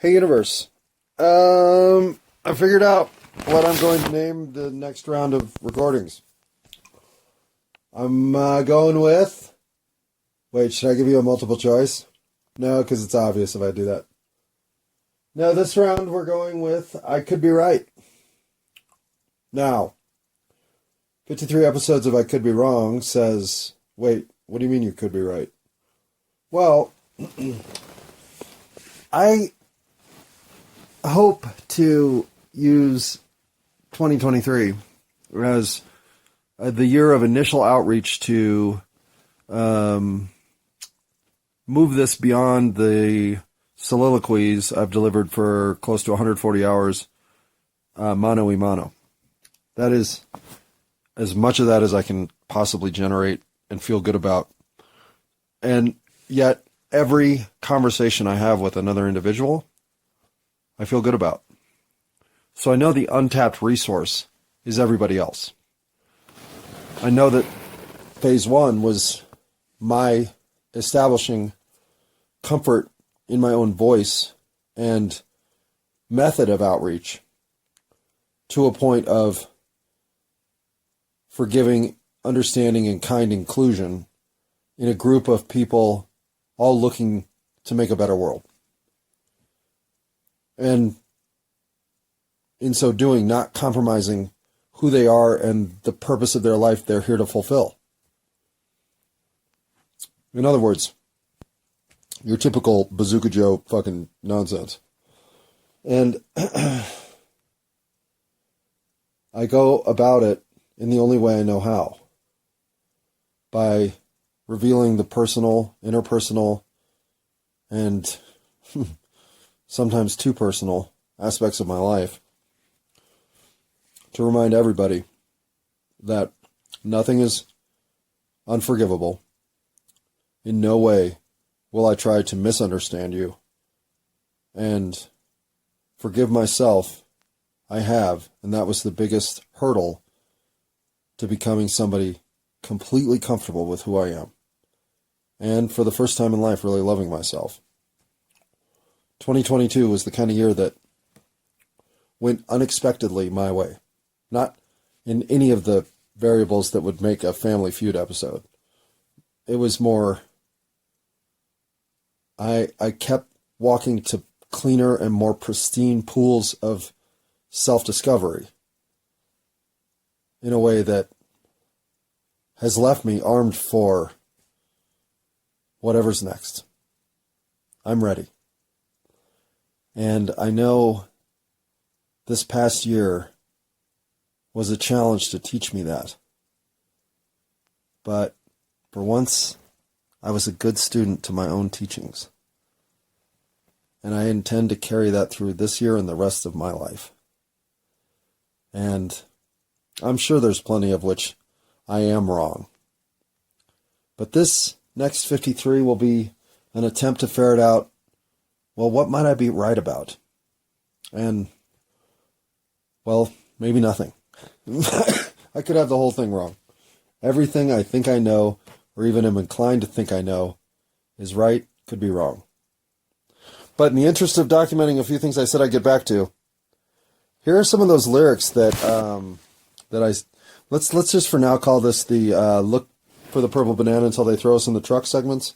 Hey universe. I figured out what I'm going to name the next round of recordings. I'm going with... Wait, should I give you a multiple choice? No, because it's obvious if I do that. No, this round we're going with I Could Be Right. Now, 53 episodes of I Could Be Wrong says, wait, what do you mean you could be right? Well, I hope to use 2023 as the year of initial outreach to move this beyond the soliloquies I've delivered for close to 140 hours mano a mano. That is as much of that as I can possibly generate and feel good about. And yet, every conversation I have with another individual, I feel good about. So I know the untapped resource is everybody else. I know that phase one was my establishing comfort in my own voice and method of outreach to a point of forgiving, understanding, and kind inclusion in a group of people all looking to make a better world. And in so doing, not compromising who they are and the purpose of their life they're here to fulfill. In other words, your typical Bazooka Joe fucking nonsense. And I go about it in the only way I know how. By revealing the personal, interpersonal, and sometimes too personal aspects of my life to remind everybody that nothing is unforgivable. In no way will I try to misunderstand you. And forgive myself, I have, and that was the biggest hurdle to becoming somebody completely comfortable with who I am. And for the first time in life, really loving myself. 2022 was the kind of year that went unexpectedly my way. Not in any of the variables that would make a Family Feud episode. It was more, I kept walking to cleaner and more pristine pools of self-discovery in a way that has left me armed for whatever's next. I'm ready. And I know this past year was a challenge to teach me that. But for once, I was a good student to my own teachings. And I intend to carry that through this year and the rest of my life. And I'm sure there's plenty of which I am wrong. But this next 53 will be an attempt to ferret out, well, what might I be right about? And, well, maybe nothing. I could have the whole thing wrong. Everything I think I know, or even am inclined to think I know, is right, could be wrong. But in the interest of documenting a few things I said I'd get back to, here are some of those lyrics that let's just for now call this the look for the purple banana until they throw us in the truck segments.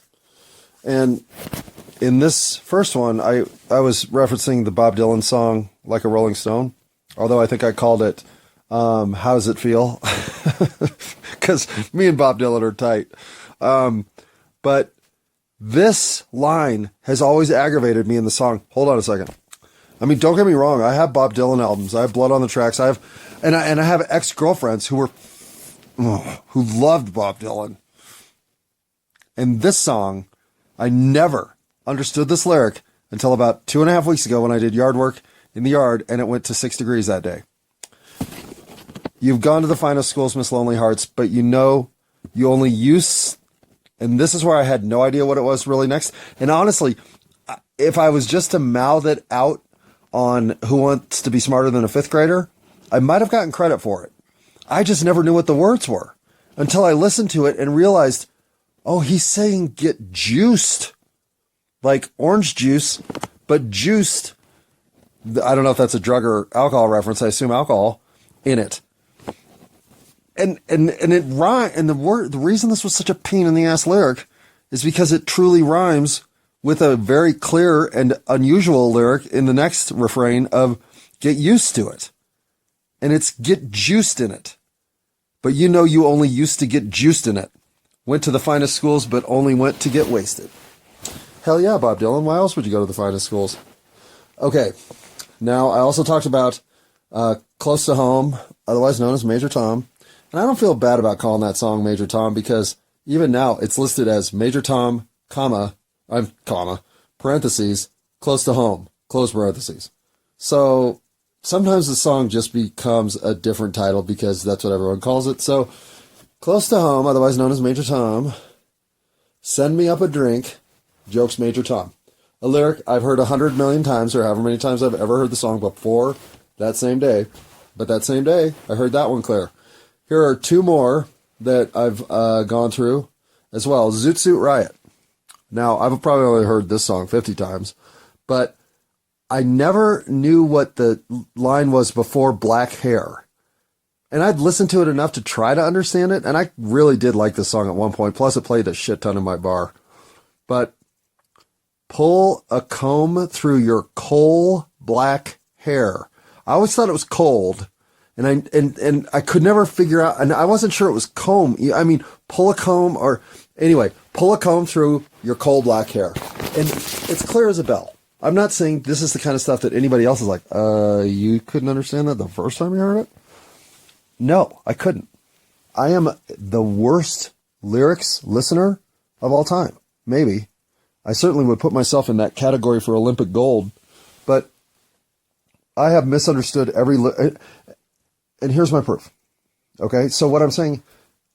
And in this first one, I was referencing the Bob Dylan song Like a Rolling Stone, although I think I called it How Does It Feel? Because me and Bob Dylan are tight. But this line has always aggravated me in the song. Hold on a second. I mean, don't get me wrong. I have Bob Dylan albums. I have Blood on the Tracks. I have ex-girlfriends who loved Bob Dylan. And this song, I never understood this lyric until about 2.5 weeks ago when I did yard work in the yard and it went to 6 degrees that day. You've gone to the finest schools, Miss Lonely Hearts, but you know you only use... And this is where I had no idea what it was really next. And honestly, if I was just to mouth it out on Who Wants to Be Smarter Than a Fifth Grader, I might have gotten credit for it. I just never knew what the words were until I listened to it and realized, oh, he's saying get juiced. Like orange juice but juiced. I don't know if that's a drug or alcohol reference. I assume alcohol in it. And it rhyme. And the reason this was such a pain in the ass lyric is because it truly rhymes with a very clear and unusual lyric in the next refrain of get used to it. And it's get juiced in it. But you know you only used to get juiced in it. Went to the finest schools, but only went to get wasted. Hell yeah, Bob Dylan. Why else would you go to the finest schools? Okay. Now, I also talked about Close to Home, otherwise known as Major Tom. And I don't feel bad about calling that song Major Tom because even now it's listed as Major Tom, comma, parentheses, Close to Home, close parentheses. So sometimes the song just becomes a different title because that's what everyone calls it. So Close to Home, otherwise known as Major Tom, send me up a drink, jokes Major Tom. A lyric I've heard 100 million times, or however many times I've ever heard the song before that same day. But that same day, I heard that one clear. Here are two more that I've gone through as well. Zoot Suit Riot. Now, I've probably only heard this song 50 times, but I never knew what the line was before black hair. And I'd listened to it enough to try to understand it, and I really did like this song at one point. Plus, it played a shit ton in my bar. But pull a comb through your coal black hair. I always thought it was cold. And I could never figure out, and I wasn't sure it was comb. I mean, pull a comb pull a comb through your coal black hair. And it's clear as a bell. I'm not saying this is the kind of stuff that anybody else is like, you couldn't understand that the first time you heard it? No, I couldn't. I am the worst lyrics listener of all time. Maybe. I certainly would put myself in that category for Olympic gold, but I have misunderstood every and here's my proof. Okay, so what I'm saying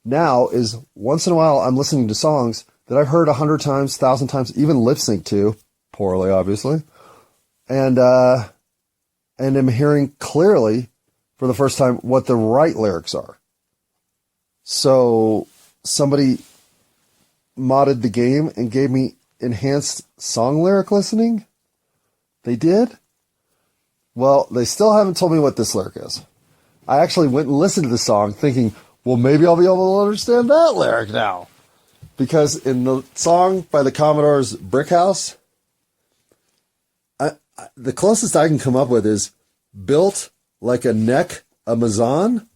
now is once in a while I'm listening to songs that I've heard 100 times, 1,000 times, even lip sync to, poorly obviously, and am hearing clearly for the first time what the right lyrics are. So somebody modded the game and gave me enhanced song lyric listening? They did? Well, they still haven't told me what this lyric is. I actually went and listened to the song thinking, well, maybe I'll be able to understand that lyric now. Because in the song by the Commodores' Brick House, the closest I can come up with is built like a neck Amazon?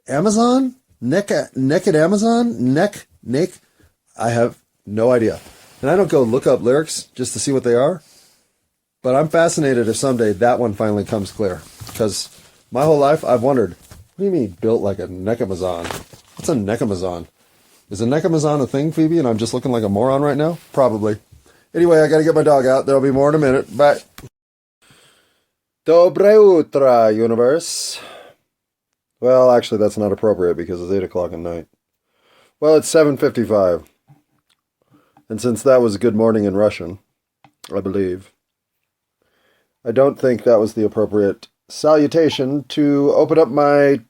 Amazon? Naked Amazon? Neck? I have no idea. And I don't go look up lyrics just to see what they are. But I'm fascinated if someday that one finally comes clear. Because my whole life I've wondered, what do you mean built like a neck Amazon? What's a neck Amazon? Is a neck Amazon a thing, Phoebe, and I'm just looking like a moron right now? Probably. Anyway, I gotta get my dog out. There'll be more in a minute. Bye. Dobre utra, universe. Well, actually, that's not appropriate because it's 8 o'clock at night. Well, it's 7:55. And since that was good morning in Russian, I believe, I don't think that was the appropriate salutation to open up my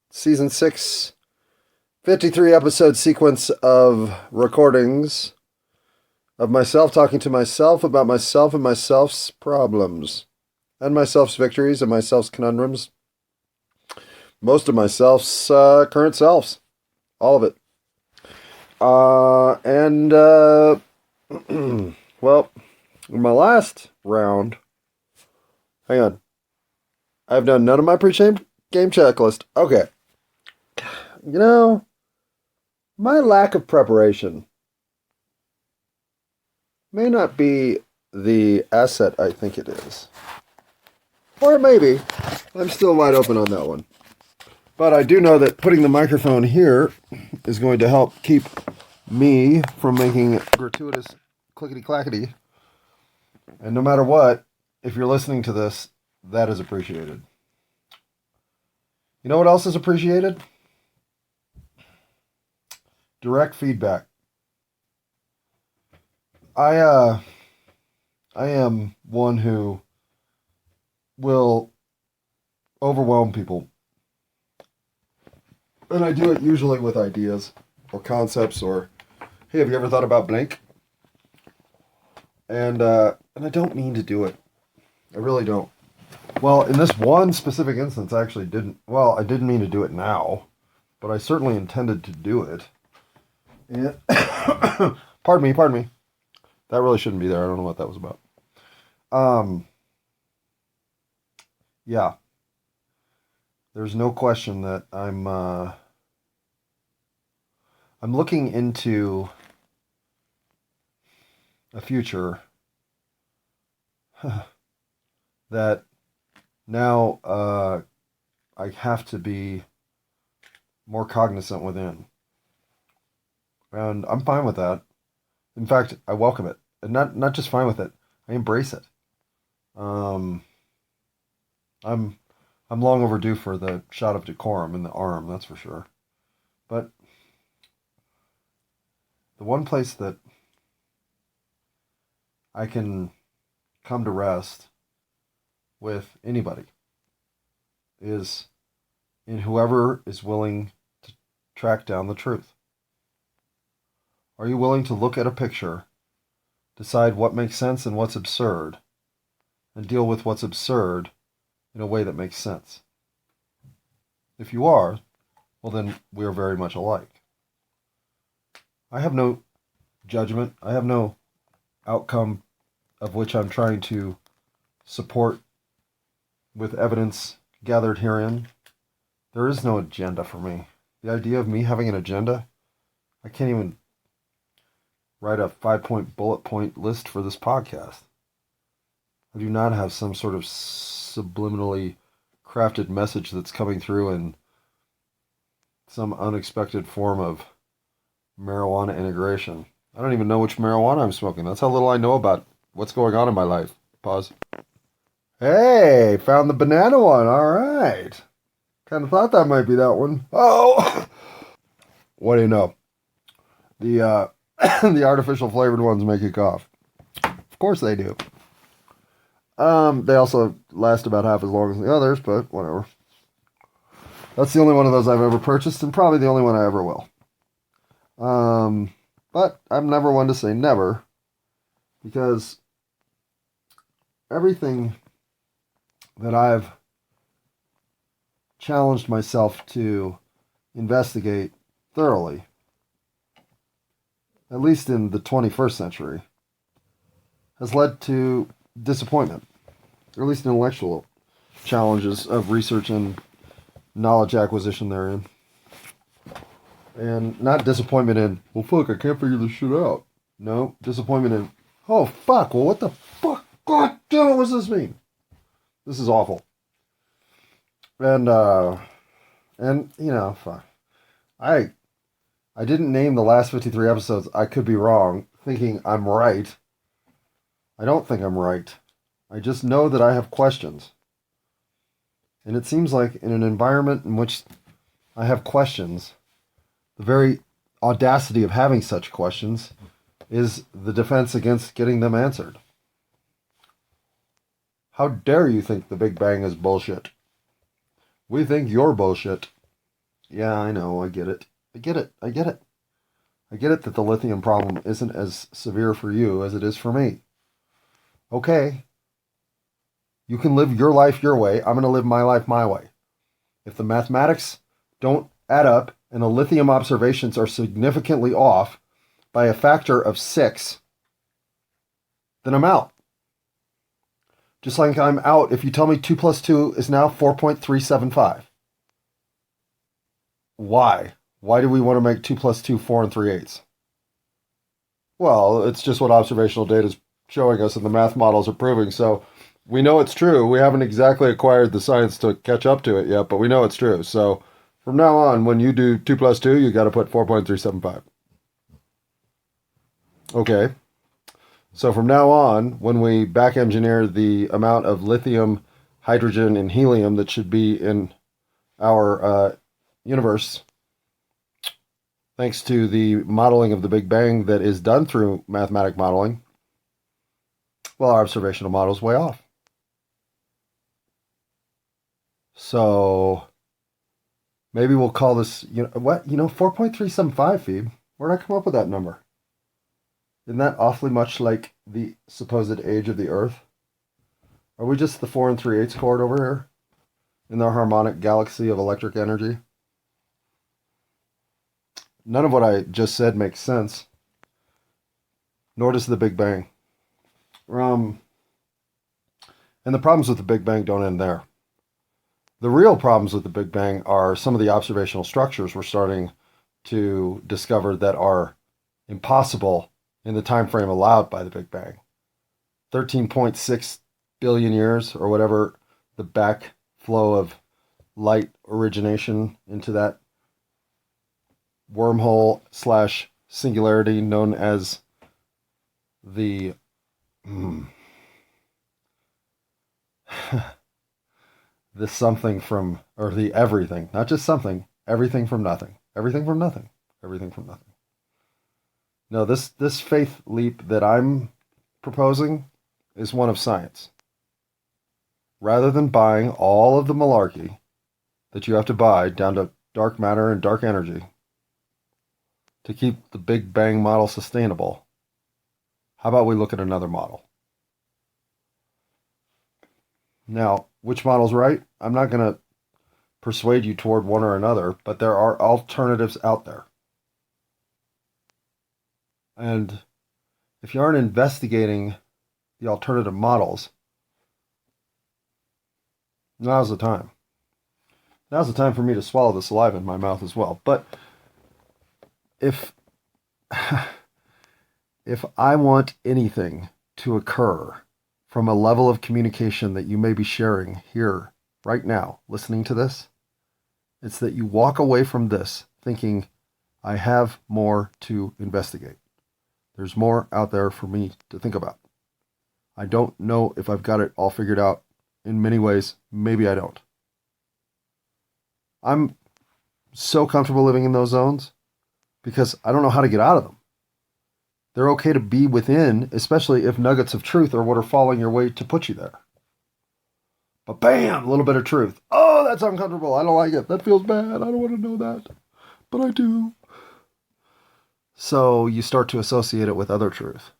Season 6, 53 episode sequence of recordings of myself talking to myself about myself and myself's problems, and myself's victories and myself's conundrums. Most of myself's current selves. All of it. Well, in my last round, hang on. I've done none of my pre-game checklist. Okay. You know, my lack of preparation may not be the asset I think it is. Or maybe. I'm still wide open on that one. But I do know that putting the microphone here is going to help keep me from making gratuitous clickety-clackety. And no matter what, if you're listening to this, that is appreciated. You know what else is appreciated? Direct feedback. I am one who will overwhelm people. And I do it usually with ideas or concepts or, hey, have you ever thought about blank? And I don't mean to do it. I really don't. Well, in this one specific instance, I actually didn't. Well, I didn't mean to do it now, but I certainly intended to do it. And pardon me. That really shouldn't be there. I don't know what that was about. Yeah. There's no question that I'm looking into a future that now I have to be more cognizant within. And I'm fine with that. In fact, I welcome it. And not just fine with it, I embrace it. I'm I'm long overdue for the shot of decorum in the arm, that's for sure. But the one place that I can come to rest with anybody is in whoever is willing to track down the truth. Are you willing to look at a picture, decide what makes sense and what's absurd, and deal with what's absurd in a way that makes sense? If you are, well, then we are very much alike. I have no judgment. I have no outcome of which I'm trying to support with evidence gathered herein. There is no agenda for me. The idea of me having an agenda, I can't even write a 5-point bullet point list for this podcast. I do not have some sort of subliminally crafted message that's coming through in some unexpected form of marijuana integration. I don't even know which marijuana I'm smoking. That's how little I know about what's going on in my life. Pause. Hey, found the banana one. All right. Kind of thought that might be that one. Oh, what do you know? The the artificial flavored ones make you cough. Of course they do. They also last about half as long as the others, but whatever. That's the only one of those I've ever purchased, and probably the only one I ever will. But I'm never one to say never, because everything that I've challenged myself to investigate thoroughly, at least in the 21st century, has led to disappointment, or at least intellectual challenges of research and knowledge acquisition therein. And not disappointment in, well, fuck, I can't figure this shit out. No, disappointment in, oh, fuck, well, what the fuck? God damn it, what does this mean? This is awful. And you know, fuck. I didn't name the last 53 episodes I Could Be Wrong, thinking I'm right. I don't think I'm right. I just know that I have questions. And it seems like in an environment in which I have questions, the very audacity of having such questions is the defense against getting them answered. How dare you think the Big Bang is bullshit? We think you're bullshit. Yeah, I know, I get it. I get it that the lithium problem isn't as severe for you as it is for me. Okay. You can live your life your way. I'm going to live my life my way. If the mathematics don't add up and the lithium observations are significantly off by a factor of 6, then I'm out. Just like I'm out if you tell me 2 plus 2 is now 4.375. Why? Why do we want to make 2 plus 2 4 3/8? Well, it's just what observational data is showing us and the math models are proving. So we know it's true. We haven't exactly acquired the science to catch up to it yet, but we know it's true. So from now on, when you do 2 plus 2, you got to put 4.375. Okay. So from now on, when we back engineer the amount of lithium, hydrogen, and helium that should be in our universe, thanks to the modeling of the Big Bang that is done through mathematic modeling, well, our observational model is way off. So maybe we'll call this, 4.375, Phoebe. Where did I come up with that number? Isn't that awfully much like the supposed age of the Earth? Are we just the 4 3/8 chord over here in the harmonic galaxy of electric energy? None of what I just said makes sense, nor does the Big Bang. And the problems with the Big Bang don't end there. The real problems with the Big Bang are some of the observational structures we're starting to discover that are impossible in the time frame allowed by the Big Bang. 13.6 billion years, or whatever the backflow of light origination into that wormhole slash singularity known as the the something from, or the everything, not just something, everything from nothing, everything from nothing, everything from nothing. No, this faith leap that I'm proposing is one of science. Rather than buying all of the malarkey that you have to buy down to dark matter and dark energy to keep the Big Bang model sustainable, how about we look at another model? Now, which model's right? I'm not going to persuade you toward one or another, but there are alternatives out there. And if you aren't investigating the alternative models, now's the time. Now's the time for me to swallow the saliva in my mouth as well. But if if I want anything to occur from a level of communication that you may be sharing here right now, listening to this, it's that you walk away from this thinking, I have more to investigate. There's more out there for me to think about. I don't know if I've got it all figured out. In many ways, maybe I don't. I'm so comfortable living in those zones because I don't know how to get out of them. They're okay to be within, especially if nuggets of truth are what are falling your way to put you there. But bam, a little bit of truth. Oh, that's uncomfortable. I don't like it. That feels bad. I don't want to know that. But I do. So you start to associate it with other truth.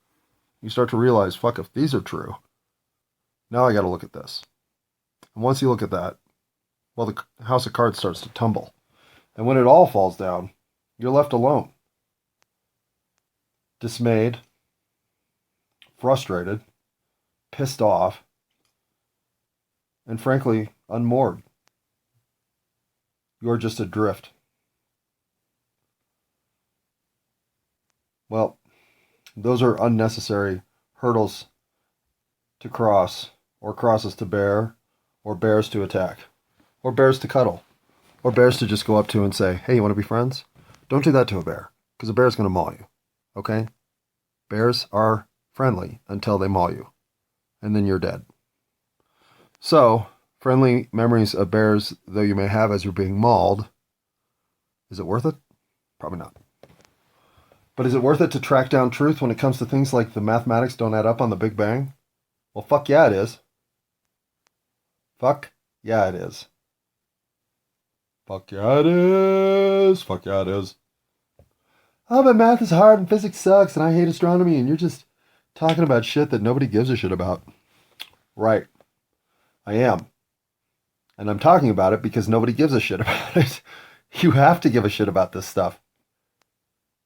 You start to realize, fuck, if these are true, now I got to look at this. And once you look at that, well, the house of cards starts to tumble. And when it all falls down, you're left alone. Dismayed, frustrated, pissed off, and frankly, unmoored. You're just adrift. Well, those are unnecessary hurdles to cross, or crosses to bear, or bears to attack, or bears to cuddle, or bears to just go up to and say, hey, you want to be friends? Don't do that to a bear, because a bear's going to maul you, okay? Bears are friendly until they maul you, and then you're dead. So, friendly memories of bears, though you may have as you're being mauled, is it worth it? Probably not. But is it worth it to track down truth when it comes to things like the mathematics don't add up on the Big Bang? Well, fuck yeah, it is. Fuck yeah, it is. Fuck yeah, it is. Fuck yeah, it is. Oh, but math is hard and physics sucks and I hate astronomy and you're just talking about shit that nobody gives a shit about. Right. I am. And I'm talking about it because nobody gives a shit about it. You have to give a shit about this stuff.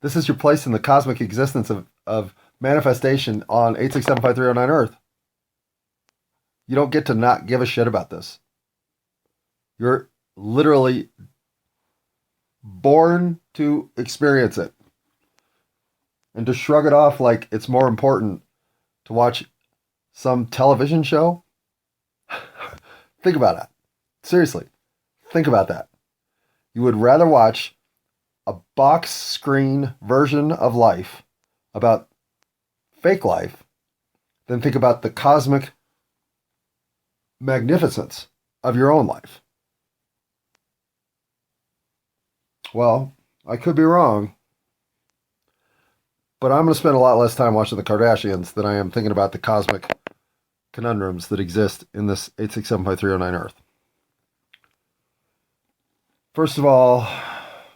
This is your place in the cosmic existence of manifestation on 8675309 Earth. You don't get to not give a shit about this. You're literally born to experience it. And to shrug it off like it's more important to watch some television show? Think about that. Seriously, think about that. You would rather watch a box screen version of life about fake life than think about the cosmic magnificence of your own life. Well, I could be wrong, but I'm going to spend a lot less time watching the Kardashians than I am thinking about the cosmic conundrums that exist in this 8675309 Earth. First of all,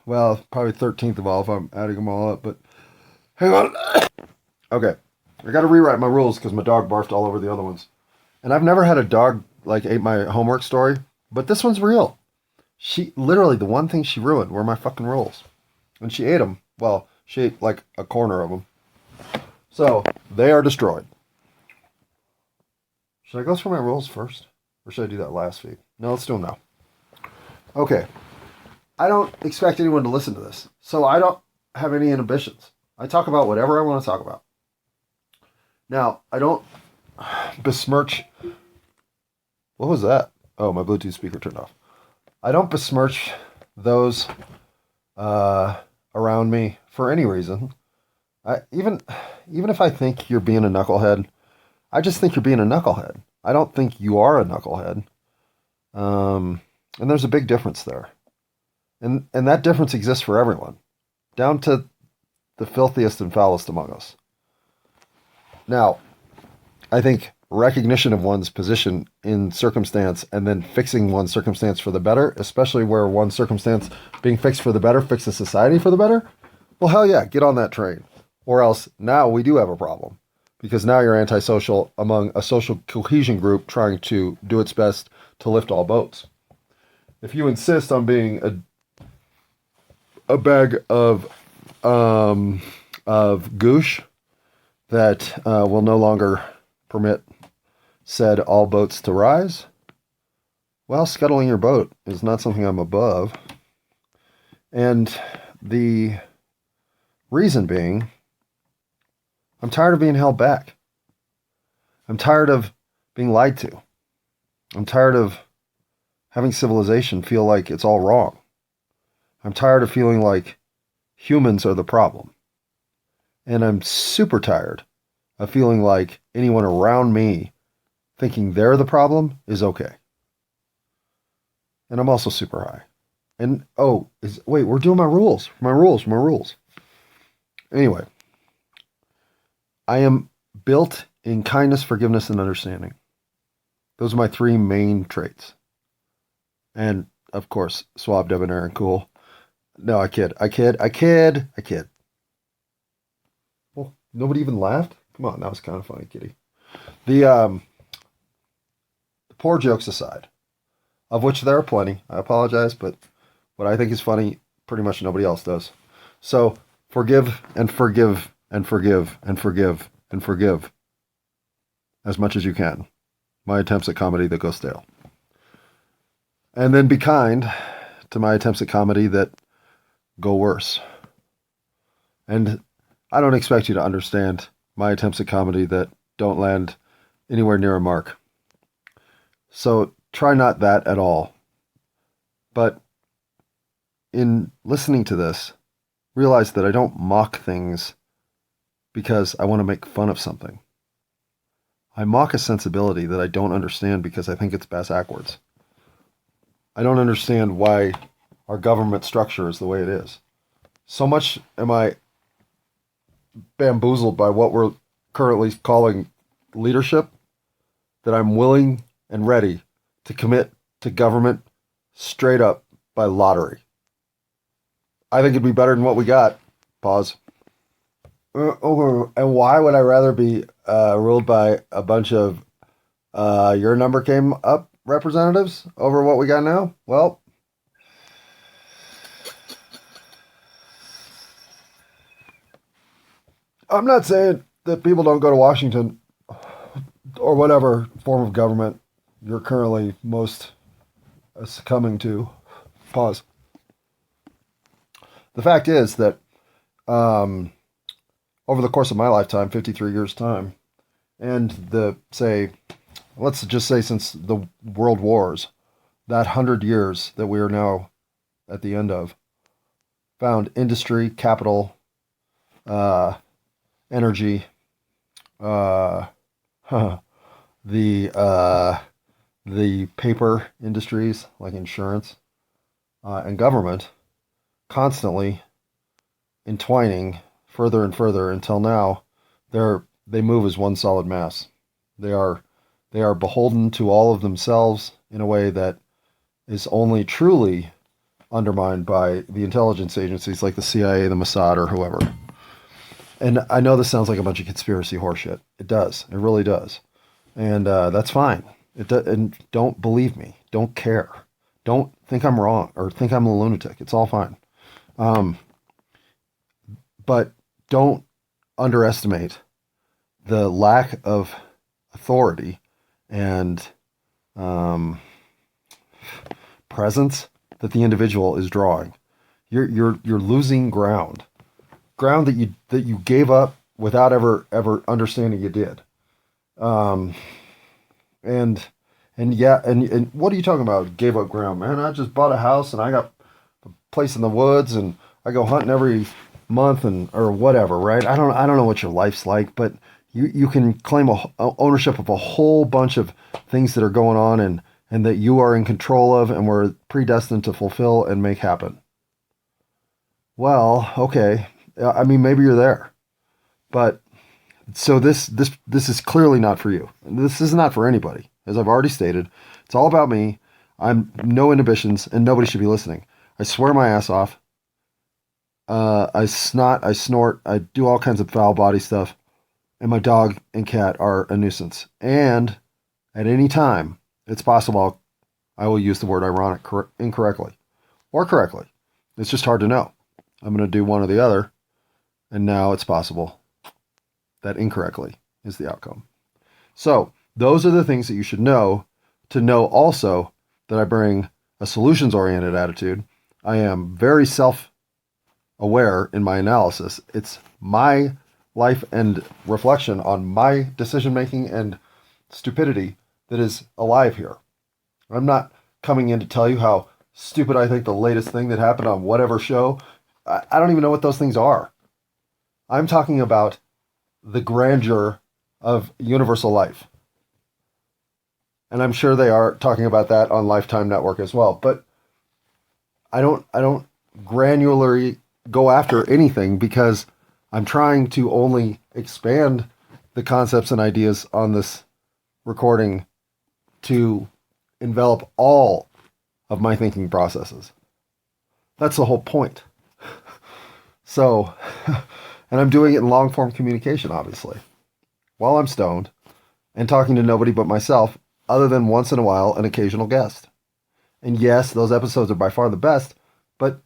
well, probably 13th of all if I'm adding them all up, but hang on. Okay. I got to rewrite my rules because my dog barfed all over the other ones. And I've never had a dog like ate my homework story, but this one's real. She literally the one thing she ruined were my fucking rules, and she ate them. Well, she ate like a corner of them, so they are destroyed. Should I go through my rules first, or should I do that last feed? No, let's do them now. Okay, I don't expect anyone to listen to this, so I don't have any inhibitions. I talk about whatever I want to talk about. Now, I don't besmirch. What was that? Oh, my Bluetooth speaker turned off. I don't besmirch those around me for any reason. Even if I think you're being a knucklehead, I just think you're being a knucklehead. I don't think you are a knucklehead. And there's a big difference there. And that difference exists for everyone, down to the filthiest and foulest among us. Now, I think recognition of one's position in circumstance and then fixing one's circumstance for the better, especially where one circumstance being fixed for the better fixes society for the better, well, hell yeah, get on that train. Or else now we do have a problem because now you're antisocial among a social cohesion group trying to do its best to lift all boats. If you insist on being a bag of goosh that will no longer permit said all boats to rise, well, scuttling your boat is not something I'm above. And the reason being, I'm tired of being held back. I'm tired of being lied to. I'm tired of having civilization feel like it's all wrong. I'm tired of feeling like humans are the problem. And I'm super tired of feeling like anyone around me thinking they're the problem is okay. And I'm also super high. And wait, we're doing my rules. My rules. Anyway, I am built in kindness, forgiveness, and understanding. Those are my three main traits. And of course, suave, debonair, and cool. No, I kid. Well, nobody even laughed? Come on, that was kind of funny, kitty. The poor jokes aside, of which there are plenty. I apologize, but what I think is funny, pretty much nobody else does. So forgive and forgive and forgive and forgive and forgive as much as you can. My attempts at comedy that go stale. And then be kind to my attempts at comedy that go worse. And I don't expect you to understand my attempts at comedy that don't land anywhere near a mark. So try not that at all. But in listening to this, realize that I don't mock things because I want to make fun of something. I mock a sensibility that I don't understand because I think it's backwards. I don't understand why our government structure is the way it is. So much am I bamboozled by what we're currently calling leadership that I'm willing and ready to commit to government straight up by lottery. I think it'd be better than what we got. Pause. And why would I rather be ruled by a bunch of your number came up representatives over what we got now? Well, I'm not saying that people don't go to Washington or whatever form of government you're currently most succumbing to. Pause. The fact is that over the course of my lifetime, 53 years' time, and let's just say since the world wars, that 100 years that we are now at the end of, found industry, capital, energy, the paper industries like insurance, and government constantly entwining further and further until now they move as one solid mass. They are beholden to all of themselves in a way that is only truly undermined by the intelligence agencies like the CIA, the Mossad, or whoever. And I know this sounds like a bunch of conspiracy horseshit. It does. It really does. And that's fine. And don't believe me. Don't care. Don't think I'm wrong or think I'm a lunatic. It's all fine. But don't underestimate the lack of authority and presence that the individual is drawing. You're losing ground that you gave up without ever understanding you did. And and what are you talking about? Gave up ground, man. I just bought a house and I got a place in the woods and I go hunting every month and or whatever, right? I don't know what your life's like, but you can claim ownership of a whole bunch of things that are going on and that you are in control of and were predestined to fulfill and make happen. Well, okay. I mean, maybe you're there, but so this is clearly not for you. This is not for anybody. As I've already stated, it's all about me. I'm no inhibitions, and nobody should be listening. I swear my ass off. I snot, I snort, I do all kinds of foul body stuff, and my dog and cat are a nuisance. And at any time, it's possible I will use the word ironic incorrectly or correctly. It's just hard to know. I'm going to do one or the other, and now it's possible that incorrectly is the outcome. So those are the things that you should know to know also that I bring a solutions-oriented attitude. I am very self-aware in my analysis. It's my life and reflection on my decision-making and stupidity that is alive here. I'm not coming in to tell you how stupid I think the latest thing that happened on whatever show. I don't even know what those things are. I'm talking about the grandeur of universal life. And I'm sure they are talking about that on Lifetime Network as well. But I don't granularly go after anything because I'm trying to only expand the concepts and ideas on this recording to envelop all of my thinking processes. That's the whole point. So, and I'm doing it in long form communication, obviously, while I'm stoned and talking to nobody but myself, other than once in a while an occasional guest. And yes, those episodes are by far the best, but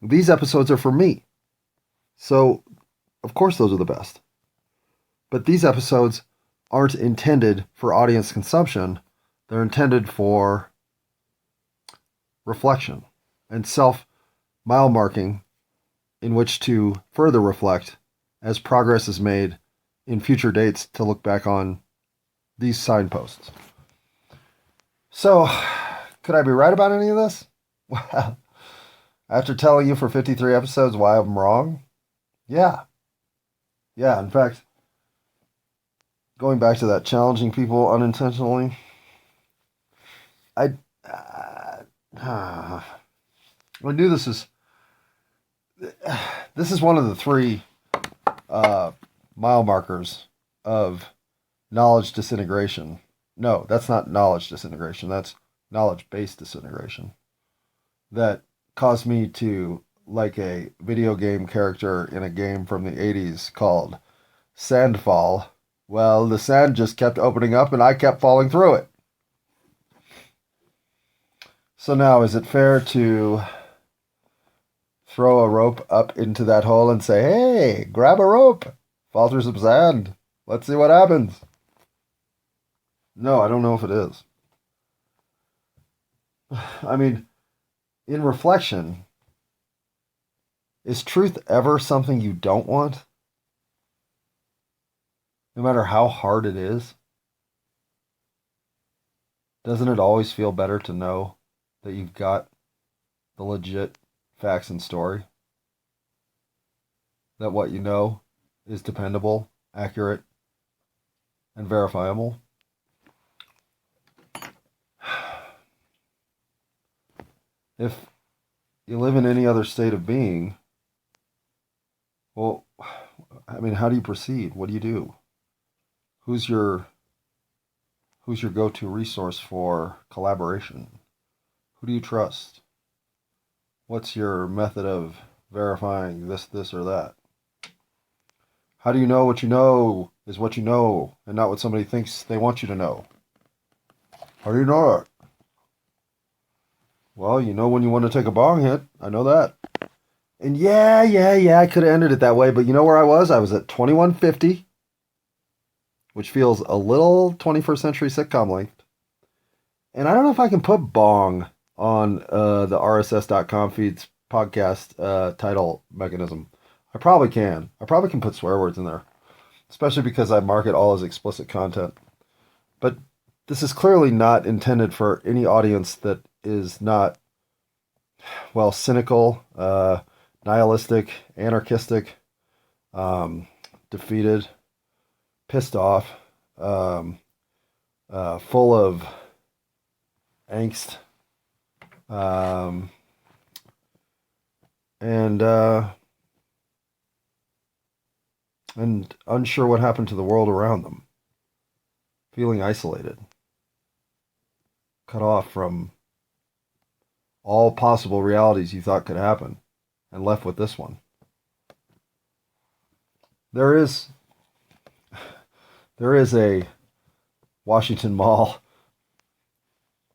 these episodes are for me. So, of course, those are the best. But these episodes aren't intended for audience consumption. They're intended for reflection and self-mile marking in which to further reflect as progress is made in future dates to look back on these signposts. So, could I be right about any of this? Well, after telling you for 53 episodes why I'm wrong? Yeah. Yeah, in fact, going back to that challenging people unintentionally, I knew this is one of the three mile markers of knowledge disintegration. No, that's not knowledge disintegration. That's knowledge-based disintegration. That caused me to like a video game character in a game from the 80s called Sandfall. Well, the sand just kept opening up and I kept falling through it. So now, is it fair to throw a rope up into that hole and say, hey, grab a rope, fall through some sand, let's see what happens? No, I don't know if it is. I mean, in reflection, is truth ever something you don't want? No matter how hard it is? Doesn't it always feel better to know that you've got the legit facts and story? That what you know is dependable, accurate, and verifiable? If you live in any other state of being, well, I mean, how do you proceed? What do you do? Who's your go-to resource for collaboration? Who do you trust? What's your method of verifying this, or that? How do you know what you know is what you know and not what somebody thinks they want you to know? How do you know it? Well, you know when you want to take a bong hit. I know that. And I could have ended it that way, but you know where I was? I was at 2150, which feels a little 21st century sitcom length. And I don't know if I can put bong on the RSS.com feed's podcast title mechanism. I probably can. I probably can put swear words in there, especially because I mark it all as explicit content. But this is clearly not intended for any audience that is not, well, cynical, nihilistic, anarchistic, defeated, pissed off, full of angst, and unsure what happened to the world around them, feeling isolated, cut off from all possible realities you thought could happen, and left with this one. There is a Washington Mall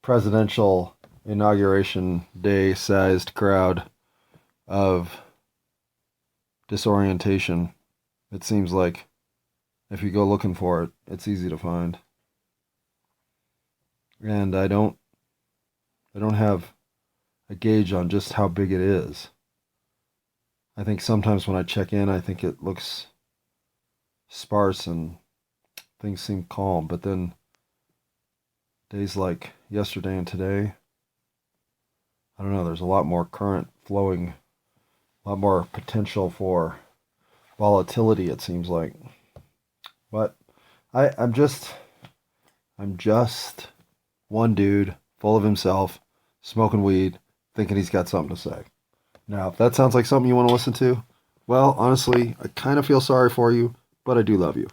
presidential inauguration day sized crowd of disorientation. It seems like if you go looking for it, it's easy to find. And I don't have a gauge on just how big it is. I think sometimes when I check in, I think it looks sparse and things seem calm, but then days like yesterday and today, I don't know, there's a lot more current flowing, a lot more potential for volatility, it seems like. But I'm just one dude full of himself, smoking weed, thinking he's got something to say. Now, if that sounds like something you want to listen to, well, honestly, I kind of feel sorry for you, but I do love you.